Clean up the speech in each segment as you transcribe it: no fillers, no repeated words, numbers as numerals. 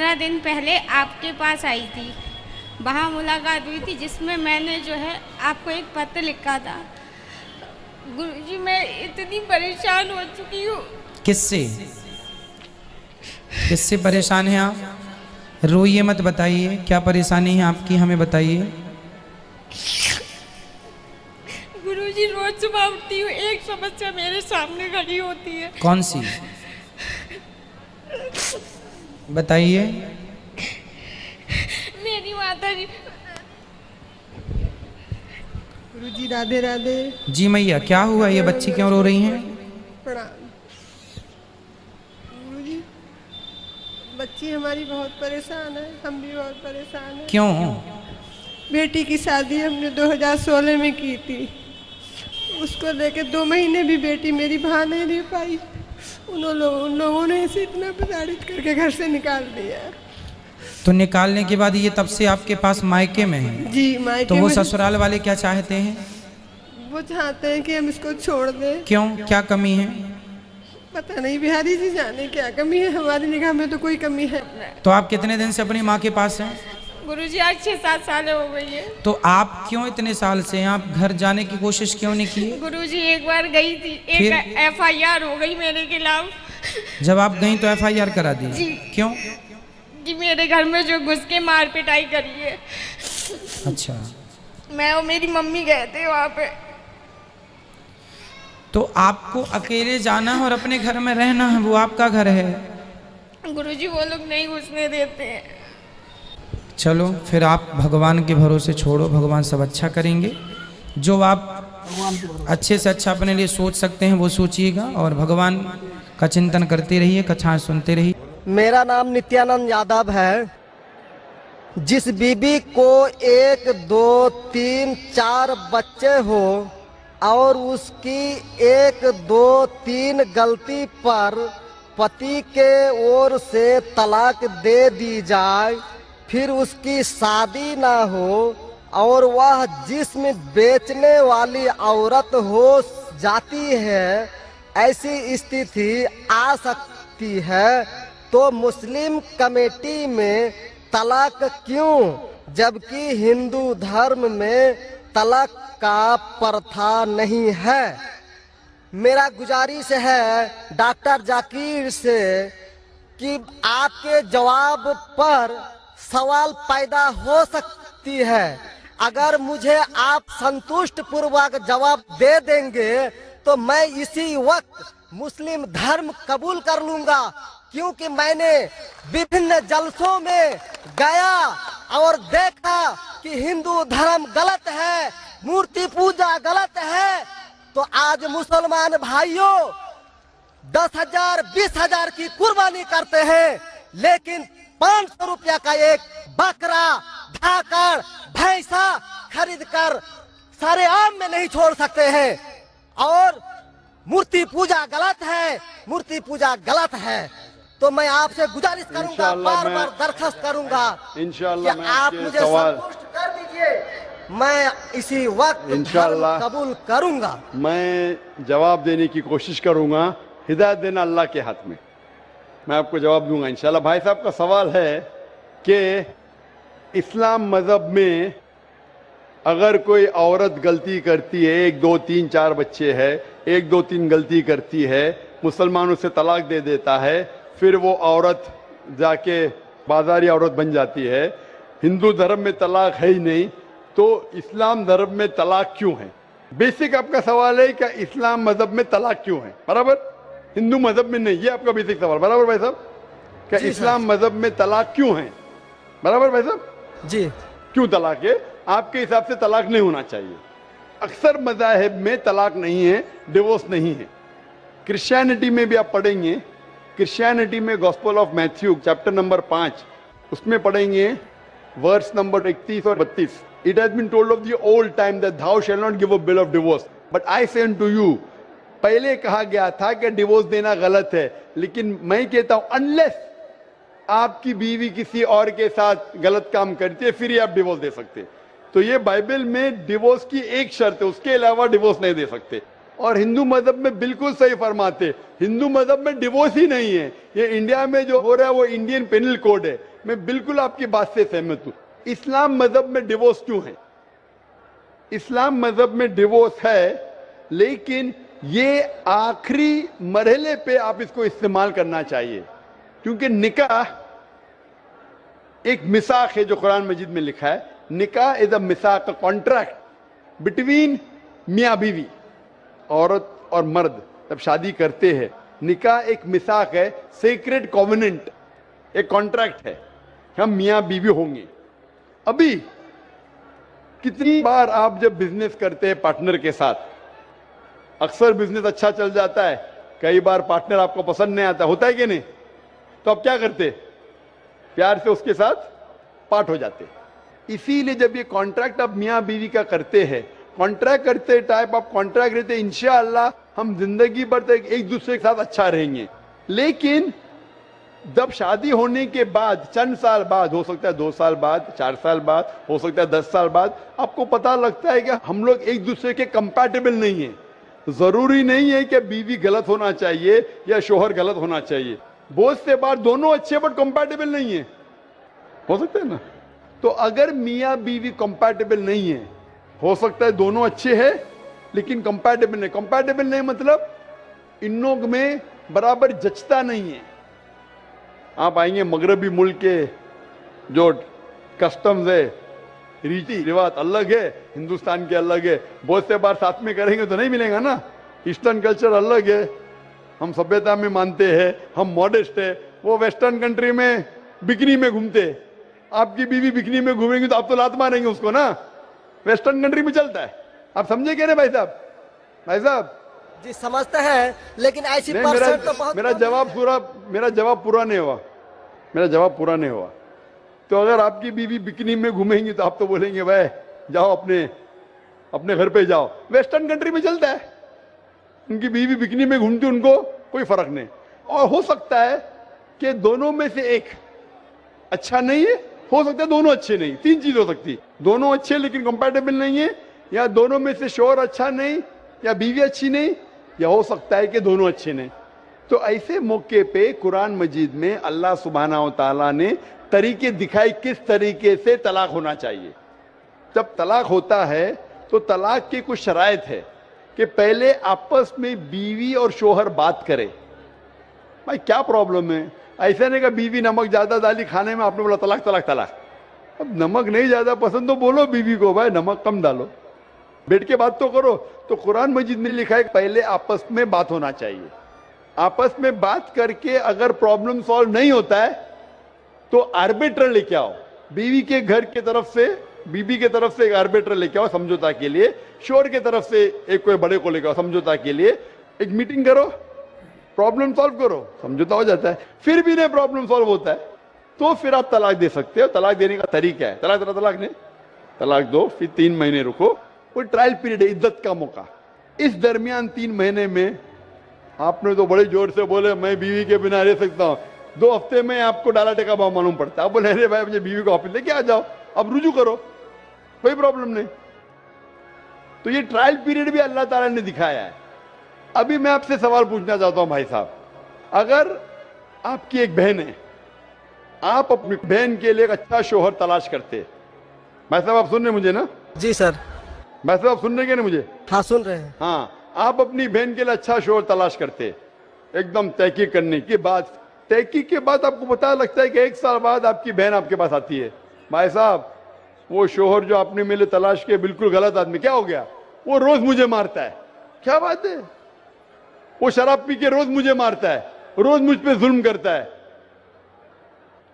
15 दिन पहले आपके पास आई थी, वहाँ मुलाकात हुई थी, जिसमें मैंने जो है आपको एक पत्र लिखा था। गुरुजी, मैं इतनी परेशान हो चुकी हूँ। किससे किससे परेशान हैं आप? रोइए मत, बताइए क्या परेशानी है आपकी, हमें बताइए। गुरुजी, रोज सुबह उठती हूँ, एक समस्या मेरे सामने खड़ी होती है। कौन सी? बताइए। मेरी माता जी। गुरुजी राधे राधे। जी मैया, क्या हुआ? ये बच्ची क्यों रो रही हैं? प्रणाम गुरुजी। बच्ची हमारी बहुत परेशान है, हम भी बहुत परेशान हैं। क्यों? बेटी की शादी हमने 2016 में की थी। उसको लेके 2 महीने भी बेटी मेरी वहाँ नहीं रह पाई। उन लोगों ने इसे इतना प्रताड़ित करके घर से निकाल दिया। तो निकालने के बाद ये तब से आपके पास मायके में है? जी, मायके तो वो में। ससुराल वाले क्या चाहते हैं? वो चाहते हैं कि हम इसको छोड़ दें। क्यों, क्या कमी है? पता नहीं, बिहारी जी जाने क्या कमी है, हमारी निगाह में तो कोई कमी है। तो आप कितने दिन से अपनी माँ के पास हैं? गुरुजी, आज 6-7 साल हो गई है। तो आप क्यों इतने साल से हैं? आप घर जाने की कोशिश क्यों नहीं की? गुरुजी, एक बार गई थी, फिर? एक FIR हो गई मेरे खिलाफ। जब आप गई तो FIR करा दी? जी। क्यों? कि मेरे घर में जो घुस के मार पिटाई करी है। अच्छा। मैं और मेरी मम्मी गए थे वहाँ पे। तो आपको अकेले जाना है और अपने घर में रहना है, वो आपका घर है। गुरुजी, वो लोग नहीं घुसने देते हैं। चलो फिर आप भगवान के भरोसे छोड़ो, भगवान सब अच्छा करेंगे। जो आप अच्छे से अच्छा अपने लिए सोच सकते हैं वो सोचिएगा, और भगवान का चिंतन करते रहिए, कथाएं सुनते रहिए। मेरा नाम नित्यानंद यादव है। जिस बीबी को 1, 2, 3, 4 बच्चे हो और उसकी 1, 2, 3 गलती पर पति के ओर से तलाक दे दी जाए, फिर उसकी शादी ना हो और वह जिस्म बेचने वाली औरत हो जाती है, ऐसी स्थिति आ सकती है, तो मुस्लिम कमेटी में तलाक क्यों, जबकि हिंदू धर्म में तलाक का प्रथा नहीं है। मेरा गुजारिश है डॉक्टर जाकिर से कि आपके जवाब पर सवाल पैदा हो सकती है। अगर मुझे आप संतुष्ट पूर्वक जवाब दे देंगे तो मैं इसी वक्त मुस्लिम धर्म कबूल कर लूंगा, क्योंकि मैंने विभिन्न जलसों में गया और देखा कि हिंदू धर्म गलत है, मूर्ति पूजा गलत है। तो आज मुसलमान भाइयों 10,000 20,000 की कुर्बानी करते हैं, लेकिन 500 रुपया का एक बकरा, धाकड़, भैंसा खरीद कर सारे आम में नहीं छोड़ सकते हैं। और मूर्ति पूजा गलत है, मूर्ति पूजा गलत है। तो मैं आपसे गुजारिश करूंगा, बार बार दरखास्त करूंगा इंशाअल्लाह कि आप मुझे संतुष्ट कर दीजिए। मैं इसी वक्त इंशाअल्लाह कबूल करूंगा। मैं जवाब देने की कोशिश करूंगा। हिदायत देना अल्लाह के हाथ में, मैं आपको जवाब दूंगा इंशाल्लाह। भाई साहब का सवाल है कि इस्लाम मज़हब में अगर कोई औरत गलती करती है, 1, 2, 3, 4 बच्चे हैं, 1, 2, 3 गलती करती है, मुसलमान उसे तलाक दे देता है, फिर वो औरत जाके बाजारी औरत बन जाती है। हिंदू धर्म में तलाक है ही नहीं, तो इस्लाम धर्म में तलाक क्यों है? बेसिक आपका सवाल है कि इस्लाम मजहब में तलाक क्यों है, बराबर? हिंदू मजहब में नहीं, ये आपका बेसिक सवाल, बराबर भाई साहब? क्या इस्लाम मजहब में तलाक क्यों है, बराबर भाई साहब? जी। क्यों तलाक है? आपके हिसाब से तलाक नहीं होना चाहिए। अक्सर मज़ाहिब में तलाक नहीं है, डिवोर्स नहीं है। क्रिश्चियनिटी में भी आप पढ़ेंगे, क्रिश्चियनिटी में Gospel of Matthew chapter number 5 उसमें पढ़ेंगे वर्स नंबर 31 और 32। It has been told of the old time that thou shall not give a bill of divorce, but I say unto you। पहले कहा गया था कि डिवोर्स देना गलत है, लेकिन मैं कहता हूं अनलेस आपकी बीवी किसी और के साथ गलत काम करती है, फिर ही आप डिवोर्स दे सकते। तो ये बाइबल में डिवोर्स की एक शर्त है, उसके अलावा डिवोर्स नहीं दे सकते। और हिंदू मजहब में बिल्कुल सही फरमाते, हिंदू मजहब में डिवोर्स ही नहीं है। ये इंडिया में जो हो रहा है वो इंडियन पेनल कोड है। मैं बिल्कुल आपकी बात से सहमत हूं। इस्लाम मजहब में डिवोर्स क्यों है? इस्लाम मजहब में डिवोर्स है, लेकिन ये आखिरी मरहले पे आप इसको इस्तेमाल करना चाहिए, क्योंकि निकाह एक मिसाक है जो कुरान मजीद में लिखा है। निकाह इज अ मिसाक, कॉन्ट्रैक्ट बिटवीन मियाँ बीवी, औरत और मर्द जब शादी करते हैं। निकाह एक मिसाक है, सेक्रेड कॉवेनेंट, एक कॉन्ट्रैक्ट है, हम मियाँ बीवी होंगे। अभी कितनी बार आप जब बिजनेस करते हैं पार्टनर के साथ, अक्सर बिजनेस अच्छा चल जाता है, कई बार पार्टनर आपको पसंद नहीं आता, होता है कि नहीं? तो आप क्या करते? प्यार से उसके साथ पार्ट हो जाते। इसीलिए जब ये कॉन्ट्रैक्ट आप मियाँ बीवी का करते हैं, कॉन्ट्रैक्ट करते टाइप आप कॉन्ट्रैक्ट रहते, इंशाअल्लाह हम जिंदगी भर तक एक दूसरे के साथ अच्छा रहेंगे। लेकिन जब शादी होने के बाद चंद साल बाद, हो सकता है 2 साल बाद, 4 साल बाद, हो सकता है 10 साल बाद, आपको पता लगता है कि हम लोग एक दूसरे के कंपैटिबल नहीं है। जरूरी नहीं है कि बीवी गलत होना चाहिए या शोहर गलत होना चाहिए। बहुत से बार दोनों अच्छे बट कंपैटिबल नहीं है, हो सकता है ना? तो अगर मियाँ बीवी कंपैटिबल नहीं है, हो सकता है दोनों अच्छे हैं लेकिन कंपैटिबल नहीं। कंपैटिबल नहीं मतलब इन लोग में बराबर जचता नहीं है। आप आएंगे मगरबी मुल्क के जो कस्टम्स है, रीति रिवाज अलग है, हिंदुस्तान के अलग है। बहुत से बार साथ में करेंगे तो नहीं मिलेगा ना। ईस्टर्न कल्चर अलग है, हम सभ्यता में मानते हैं, हम मॉडेस्ट है। वो वेस्टर्न कंट्री में बिकनी में घूमते, आपकी बीवी बिकनी में घूमेंगी तो आप तो लात मारेंगे उसको ना। वेस्टर्न कंट्री में चलता है, आप समझे क्या भाई साहब? भाई साहब जी समझते हैं, लेकिन ऐसी नहीं, परसेंट तो बहुत मेरा जवाब पूरा नहीं हुआ। मेरा जवाब पूरा नहीं हुआ। तो अगर आपकी बीवी बिकनी में घूमेंगी तो आप तो बोलेंगे भाई जाओ अपने घर पे जाओ। वेस्टर्न कंट्री में चलता है, उनकी बीवी बिकनी में घूमती, उनको कोई फर्क नहीं। और हो सकता है कि दोनों में से एक अच्छा नहीं है, हो सकता है दोनों अच्छे नहीं। 3 चीज हो सकती, दोनों अच्छे लेकिन कंपैटिबल नहीं है, या दोनों में से शोहर अच्छा नहीं या बीवी अच्छी नहीं, या हो सकता है कि दोनों अच्छे नहीं। तो ऐसे मौके पे कुरान मजीद में अल्लाह सुब्हानहू व तआला ने तरीके दिखाए किस तरीके से तलाक होना चाहिए। जब तलाक होता है तो तलाक की कुछ शराइत है कि पहले आपस में बीवी और शोहर बात करे, भाई क्या प्रॉब्लम है। ऐसा नहीं कि बीवी नमक ज्यादा डाली खाने में, आपने बोला तलाक तलाक तलाक। अब नमक नहीं ज्यादा पसंद तो बोलो बीवी को भाई नमक कम डालो, बैठ के बात तो करो। तो कुरान मजीद में लिखा है पहले आपस में बात होना चाहिए। आपस में बात करके अगर प्रॉब्लम सॉल्व नहीं होता है तो आर्बिट्रर लेके आओ। बीवी के घर की तरफ से, बीबी के तरफ से एक आर्बिट्रर लेके आओ समझौता के लिए, शोहर के तरफ से एक कोई बड़े को लेके आओ समझौता के लिए। एक मीटिंग करो, प्रॉब्लम सॉल्व करो, समझौता हो जाता है। फिर भी नहीं प्रॉब्लम सॉल्व होता है तो फिर आप तलाक दे सकते हो। तलाक देने का तरीका है, तलाक नहीं, तलाक दो, फिर 3 महीने रुको, कोई ट्रायल पीरियड है, इज्जत का मौका। इस दरमियान 3 महीने में आपने तो बड़े जोर से बोले मैं बीवी के बिना रह सकता हूं, 2 हफ्ते में आपको डाला टेका भाव मालूम पड़ता है। आप बोले अरे भाई मुझे बीवी को ऑफिस लेके आ जाओ, अब रुजू करो, कोई प्रॉब्लम नहीं। तो ये ट्रायल पीरियड भी अल्लाह ताला ने दिखाया है। अभी मैं आपसे सवाल पूछना चाहता हूं भाई साहब, अगर आपकी एक बहन है, आप अपनी बहन के लिए एक अच्छा शोहर तलाश करते, भाई साहब आप सुन रहे मुझे ना? जी सर। भाई साहब आप सुन रहे क्या ना मुझे? हाँ सुन रहे हैं। हाँ, आप अपनी बहन के लिए अच्छा शोहर तलाश करते, एकदम तहकीक करने के बाद, तहकीक के बाद आपको पता लगता है कि 1 साल बाद आपकी बहन आपके पास आती है, भाई साहब वो शोहर जो आपने मेरे तलाश किया बिल्कुल गलत आदमी, क्या हो गया? वो रोज मुझे मारता है। क्या बात है? वो शराब पी के रोज मुझे मारता है, रोज मुझ पे जुल्म करता है,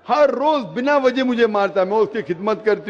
हर रोज बिना वजह मुझे मारता है। मैं उसकी खिदमत करती